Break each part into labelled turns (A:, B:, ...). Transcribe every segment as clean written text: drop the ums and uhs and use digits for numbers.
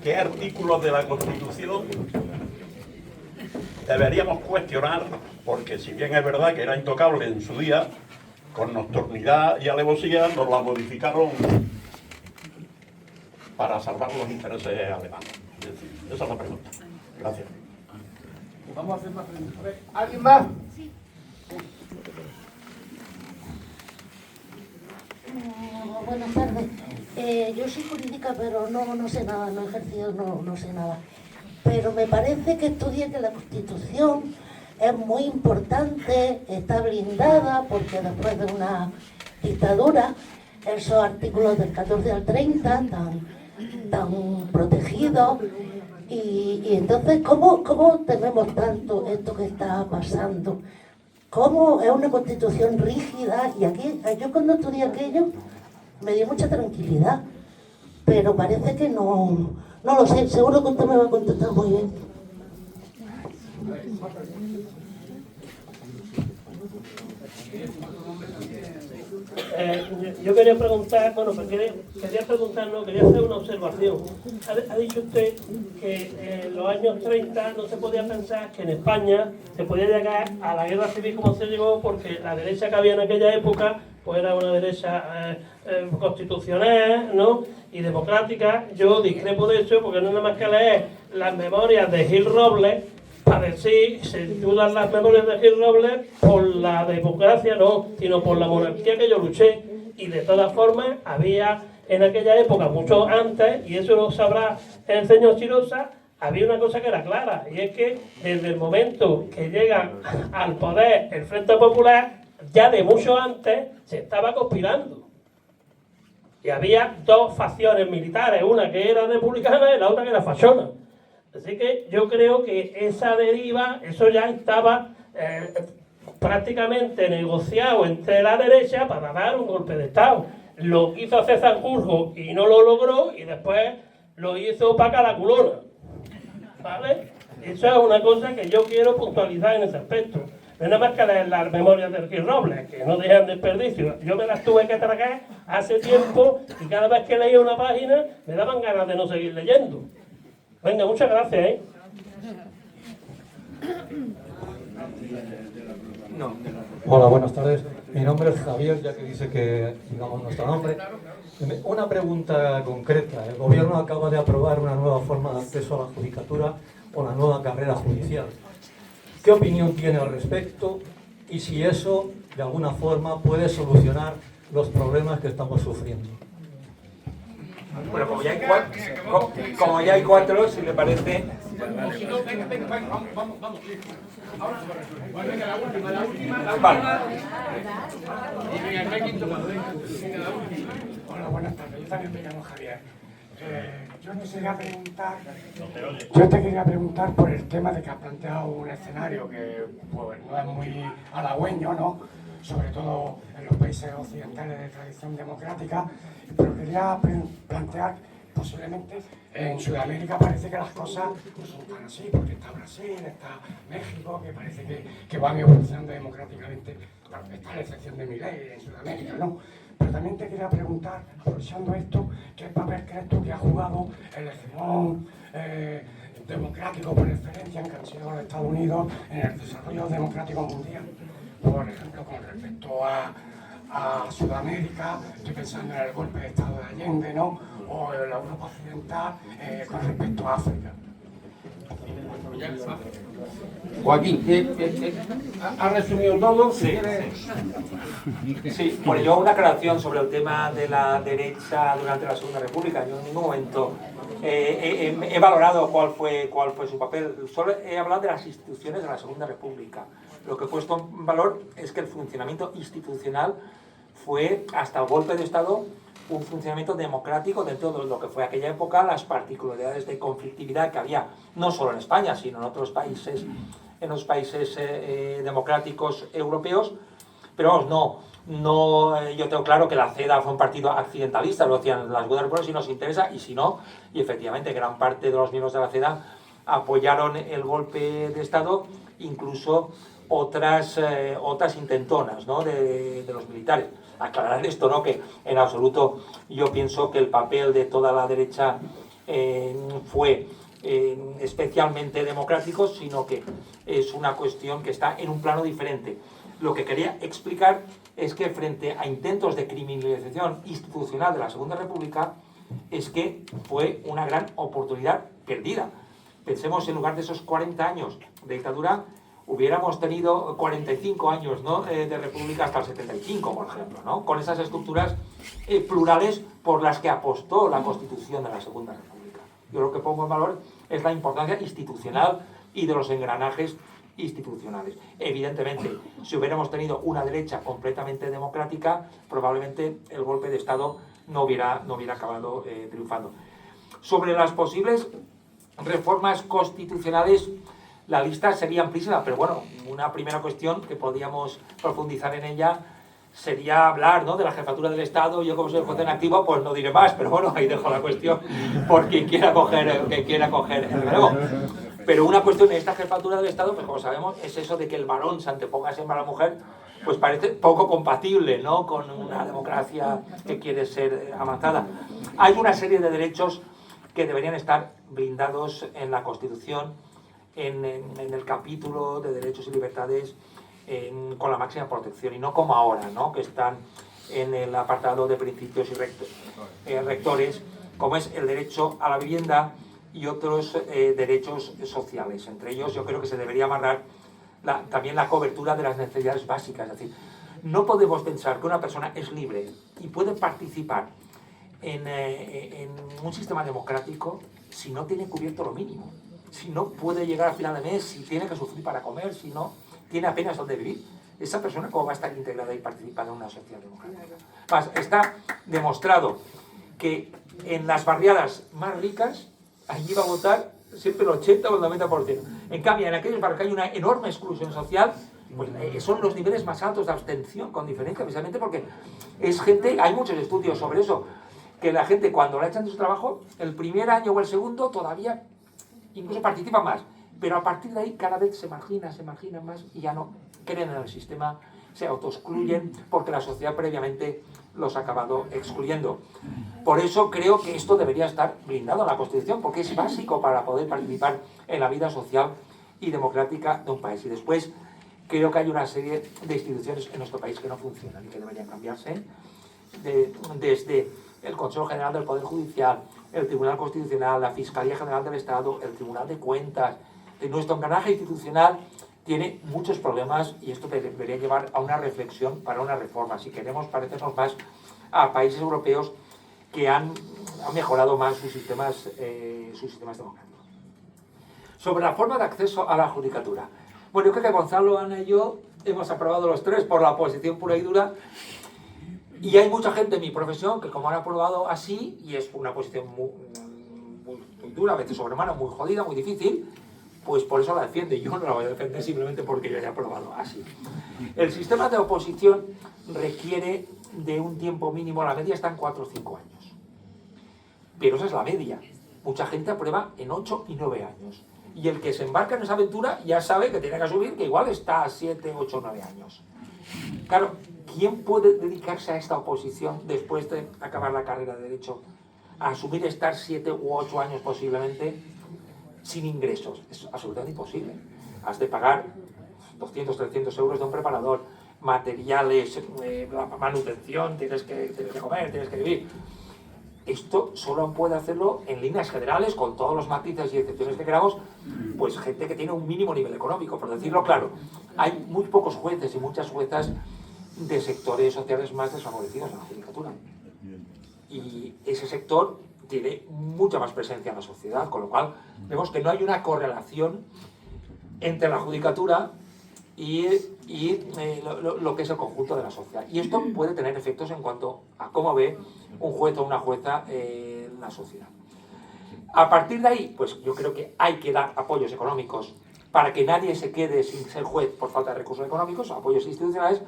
A: qué artículos de la Constitución deberíamos cuestionar, porque si bien es verdad que era intocable en su día, con nocturnidad y alevosía nos la modificaron para salvar los intereses alemanes. Es decir, esa es la pregunta. Gracias.
B: Vamos a hacer más preguntas. ¿Alguien más? Sí.
C: Buenas tardes. Yo soy jurídica, pero no sé nada, no he ejercido, no sé nada. Pero me parece que estudie que la Constitución es muy importante, está blindada, porque después de una dictadura, esos artículos del 14 al 30 tan protegidos. Y entonces, ¿cómo tenemos tanto esto que está pasando? ¿Cómo es una Constitución rígida? Y aquí, yo cuando estudié aquello, me dio mucha tranquilidad, pero parece que no lo sé, seguro que usted me va a contestar muy bien.
D: Yo quería preguntar, quería hacer una observación. Ha dicho usted que en los años 30 no se podía pensar que en España se podía llegar a la guerra civil como se llegó, porque la derecha que había en aquella época pues era una derecha constitucional, ¿no?, y democrática. Yo discrepo de eso, porque no es nada más que leer las memorias de Gil Robles para decir, se titulan las memorias de Gil Robles por la democracia, no, sino por la monarquía que yo luché. Y de todas formas había en aquella época, mucho antes, y eso lo sabrá el señor Chirosa, había una cosa que era clara, y es que desde el momento que llega al poder el Frente Popular, ya de mucho antes se estaba conspirando. Y había dos facciones militares, una que era republicana y la otra que era fachona. Así que yo creo que esa deriva, eso ya estaba prácticamente negociado entre la derecha para dar un golpe de Estado. Lo hizo César Julio y no lo logró, y después lo hizo Paca la Culona. ¿Vale? Eso es una cosa que yo quiero puntualizar en ese aspecto. No es nada más que leer las memorias de Gil Robles, que no dejan desperdicio. Yo me las tuve que tragar hace tiempo, y cada vez que leía una página me daban ganas de no seguir leyendo. Venga, muchas gracias, ¿eh?
E: Hola, buenas tardes. Mi nombre es Javier, ya que dice que digamos nuestro nombre. Una pregunta concreta. El gobierno acaba de aprobar una nueva forma de acceso a la judicatura, o la nueva carrera judicial. ¿Qué opinión tiene al respecto? Y si eso, de alguna forma, puede solucionar los problemas que estamos sufriendo.
F: Bueno, como ya hay cuatro, si le parece... Vale.
B: Hola, buenas tardes. Yo también me llamo Javier. Yo te quería preguntar por el tema de que has planteado un escenario que pues, no es muy halagüeño, ¿no?, sobre todo en los países occidentales de tradición democrática, pero quería plantear posiblemente en Sudamérica parece que las cosas no son tan así, porque está Brasil, está México, que parece que van evolucionando democráticamente. Claro, está la excepción de Milei en Sudamérica, ¿no? Pero también te quería preguntar, aprovechando esto, ¿qué papel crees tú que ha jugado el hegemón democrático por excelencia, que han sido los Estados Unidos, en el desarrollo democrático mundial? Por ejemplo, con respecto a Sudamérica, estoy pensando en el golpe de Estado de Allende, ¿no?, o en la Europa occidental con respecto a África.
F: Joaquín, ¿ha resumido todo? Sí. Sí, bueno, yo una aclaración sobre el tema de la derecha durante la Segunda República. Yo en ningún momento he valorado cuál fue su papel. Solo he hablado de las instituciones de la Segunda República. Lo que he puesto en valor es que el funcionamiento institucional fue, hasta el golpe de Estado, un funcionamiento democrático dentro de lo que fue aquella época, las particularidades de conflictividad que había, no solo en España, sino en otros países, en los países democráticos europeos. Pero vamos, yo tengo claro que la CEDA fue un partido accidentalista, lo decían las Buenas Repúblicas, si nos interesa, y si no, y efectivamente gran parte de los miembros de la CEDA apoyaron el golpe de Estado, incluso otras intentonas, ¿no?, de los militares. Aclarar esto, ¿no?, que en absoluto yo pienso que el papel de toda la derecha fue especialmente democrático, sino que es una cuestión que está en un plano diferente. Lo que quería explicar es que frente a intentos de criminalización institucional de la Segunda República, es que fue una gran oportunidad perdida. Pensemos, en lugar de esos 40 años de dictadura, hubiéramos tenido 45 años, ¿no?, de república hasta el 75, por ejemplo, ¿no?, con esas estructuras plurales por las que apostó la Constitución de la Segunda República. Yo lo que pongo en valor es la importancia institucional y de los engranajes institucionales. Evidentemente, si hubiéramos tenido una derecha completamente democrática, probablemente el golpe de Estado no hubiera acabado triunfando. Sobre las posibles reformas constitucionales, la lista sería amplísima, pero bueno, una primera cuestión que podríamos profundizar en ella sería hablar, ¿no?, de la jefatura del Estado. Yo, como soy juez en activo, pues no diré más, pero bueno, ahí dejo la cuestión por quien quiera coger el relevo. Pero una cuestión de esta jefatura del Estado, pues como sabemos, es eso de que el varón se anteponga siempre a la mujer, pues parece poco compatible, ¿no?, con una democracia que quiere ser avanzada. Hay una serie de derechos que deberían estar blindados en la Constitución, en el capítulo de derechos y libertades, con la máxima protección, y no como ahora, ¿no?, que están en el apartado de principios y rectores, como es el derecho a la vivienda y otros derechos sociales. Entre ellos, yo creo que se debería amarrar también la cobertura de las necesidades básicas. Es decir, no podemos pensar que una persona es libre y puede participar en un sistema democrático si no tiene cubierto lo mínimo, si no puede llegar al final de mes, si tiene que sufrir para comer, si no tiene apenas dónde vivir. Esa persona, ¿cómo va a estar integrada y participando en una sociedad democrática? Más, está demostrado que en las barriadas más ricas, allí va a votar siempre el 80 o el 90%. En cambio, en aquellos barrios que hay una enorme exclusión social, pues son los niveles más altos de abstención, con diferencia, precisamente porque es gente, hay muchos estudios sobre eso, que la gente, cuando la echan de su trabajo, el primer año o el segundo todavía incluso participa más, pero a partir de ahí cada vez se marginan más y ya no creen en el sistema, se autoexcluyen porque la sociedad previamente los ha acabado excluyendo. Por eso creo que esto debería estar blindado en la Constitución, porque es básico para poder participar en la vida social y democrática de un país. Y después creo que hay una serie de instituciones en nuestro país que no funcionan y que deberían cambiarse, desde el Consejo General del Poder Judicial, el Tribunal Constitucional, la Fiscalía General del Estado, el Tribunal de Cuentas. Nuestro engranaje institucional tiene muchos problemas y esto debería llevar a una reflexión para una reforma, si queremos parecernos más a países europeos que han mejorado más sus sistemas democráticos. Sobre la forma de acceso a la judicatura. Bueno, yo creo que Gonzalo, Ana y yo hemos aprobado los tres por la oposición pura y dura, y hay mucha gente en mi profesión que, como han aprobado así, y es una posición muy dura, a veces sobrehumana, muy jodida, muy difícil, pues por eso la defiende. Yo no la voy a defender simplemente porque yo haya aprobado así. El sistema de oposición requiere de un tiempo mínimo, la media está en 4 o 5 años. Pero esa es la media. Mucha gente aprueba en 8 y 9 años. Y el que se embarca en esa aventura ya sabe que tiene que asumir que igual está a 7, 8 o 9 años. Claro, ¿quién puede dedicarse a esta oposición después de acabar la carrera de Derecho? A asumir estar 7 u 8 años posiblemente sin ingresos. Es absolutamente imposible. Has de pagar 200, 300 euros de un preparador, materiales, manutención, tienes que comer, tienes que vivir. Esto solo puede hacerlo en líneas generales, con todos los matices y excepciones que queramos, pues gente que tiene un mínimo nivel económico, por decirlo claro. Hay muy pocos jueces y muchas juezas de sectores sociales más desfavorecidos en la judicatura. Y ese sector tiene mucha más presencia en la sociedad, con lo cual vemos que no hay una correlación entre la judicatura y lo que es el conjunto de la sociedad. Y esto puede tener efectos en cuanto a cómo ve un juez o una jueza la sociedad. A partir de ahí, pues yo creo que hay que dar apoyos económicos para que nadie se quede sin ser juez por falta de recursos económicos, apoyos institucionales,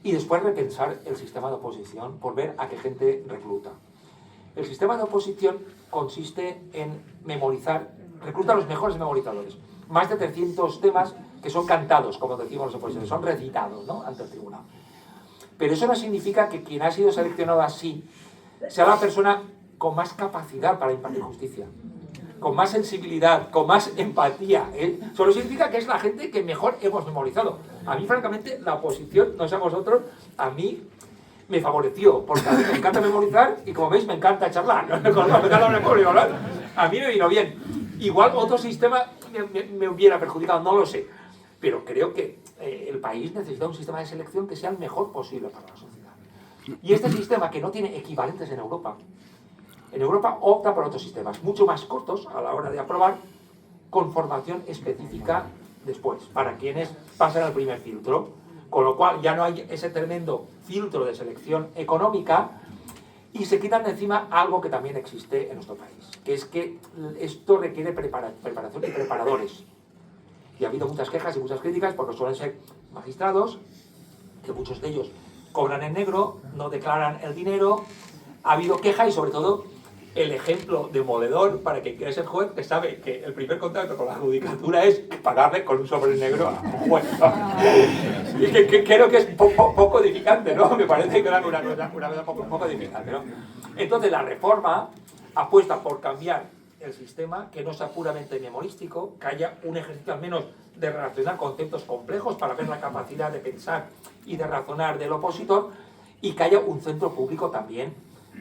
F: y después repensar el sistema de oposición por ver a qué gente recluta. El sistema de oposición consiste en memorizar, recluta a los mejores memorizadores. Más de 300 temas que son cantados, como decimos los opositores, son recitados, ¿no?, ante el tribunal. Pero eso no significa que quien ha sido seleccionado así sea la persona con más capacidad para impartir justicia, con más sensibilidad, con más empatía. Solo significa que es la gente que mejor hemos memorizado. A mí, francamente, la oposición, no sé a vosotros, a mí me favoreció, porque a mí me encanta memorizar y, como veis, me encanta charlar. A mí me vino bien. Igual otro sistema me hubiera perjudicado, no lo sé. Pero creo que el país necesita un sistema de selección que sea el mejor posible para la sociedad. Y este sistema, que no tiene equivalentes en Europa opta por otros sistemas, mucho más cortos a la hora de aprobar, con formación específica después, para quienes pasan al primer filtro. Con lo cual ya no hay ese tremendo filtro de selección económica y se quitan de encima algo que también existe en nuestro país, que es que esto requiere preparación y preparadores. Y ha habido muchas quejas y muchas críticas porque suelen ser magistrados, que muchos de ellos cobran en negro, no declaran el dinero. Ha habido queja y, sobre todo, el ejemplo demoledor para quien quiere ser juez, que sabe que el primer contacto con la judicatura es pagarle con un sobre negro a un juez, ¿no? Y que creo que es poco edificante, ¿no? Me parece que era una cosa poco edificante, ¿no? Entonces la reforma apuesta por cambiar el sistema, que no sea puramente memorístico, que haya un ejercicio al menos de relacionar conceptos complejos para ver la capacidad de pensar y de razonar del opositor, y que haya un centro público también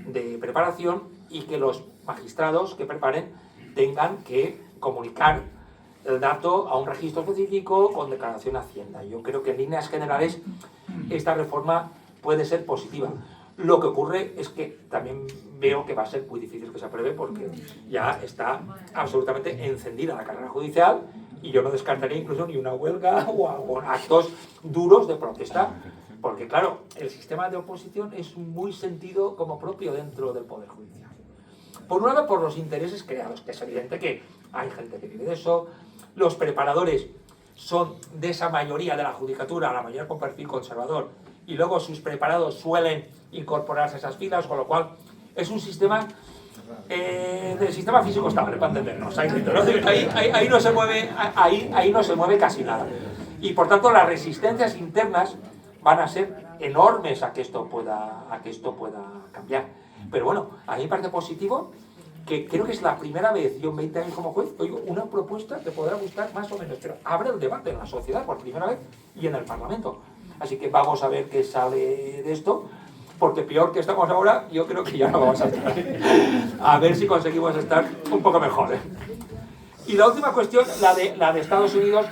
F: de preparación, y que los magistrados que preparen tengan que comunicar el dato a un registro específico con declaración a Hacienda. Yo creo que en líneas generales esta reforma puede ser positiva. Lo que ocurre es que también veo que va a ser muy difícil que se apruebe, porque ya está absolutamente encendida la carrera judicial, y yo no descartaría incluso ni una huelga o actos duros de protesta, porque claro, el sistema de oposición es muy sentido como propio dentro del Poder Judicial. Por un lado, por los intereses creados, que es evidente que hay gente que vive de eso. Los preparadores son de esa mayoría de la judicatura, la mayoría con perfil conservador, y luego sus preparados suelen incorporarse a esas filas, con lo cual es un sistema del sistema físico estable, para entendernos. Ahí no se mueve casi nada. Y por tanto las resistencias internas van a ser enormes a que esto pueda cambiar. Pero bueno, a mí me parece positivo, que creo que es la primera vez, yo en 20 años como juez, oigo una propuesta que podrá gustar más o menos, pero abre el debate en la sociedad por primera vez y en el Parlamento. Así que vamos a ver qué sale de esto, porque peor que estamos ahora, yo creo que ya no vamos a estar. A ver si conseguimos estar un poco mejor. Y la última cuestión, la de Estados Unidos.